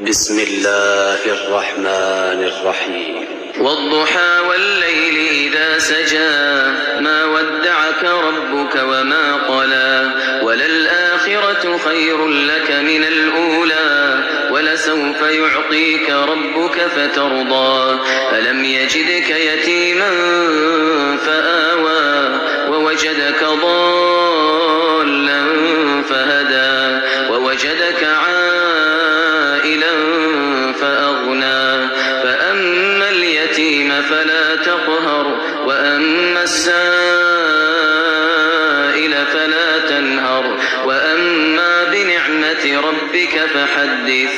بسم الله الرحمن الرحيم والضحى والليل إذا سجى ما ودعك ربك وما قلى وللآخرة خير لك من الأولى ولسوف يعطيك ربك فترضى ألم يجدك يتيما فآوى ووجدك ضالا فهدى ووجدك عائلا فأغنى فأما اليتيم فلا تقهر وأما السائل فلا تنهر وأما بنعمة ربك فحدث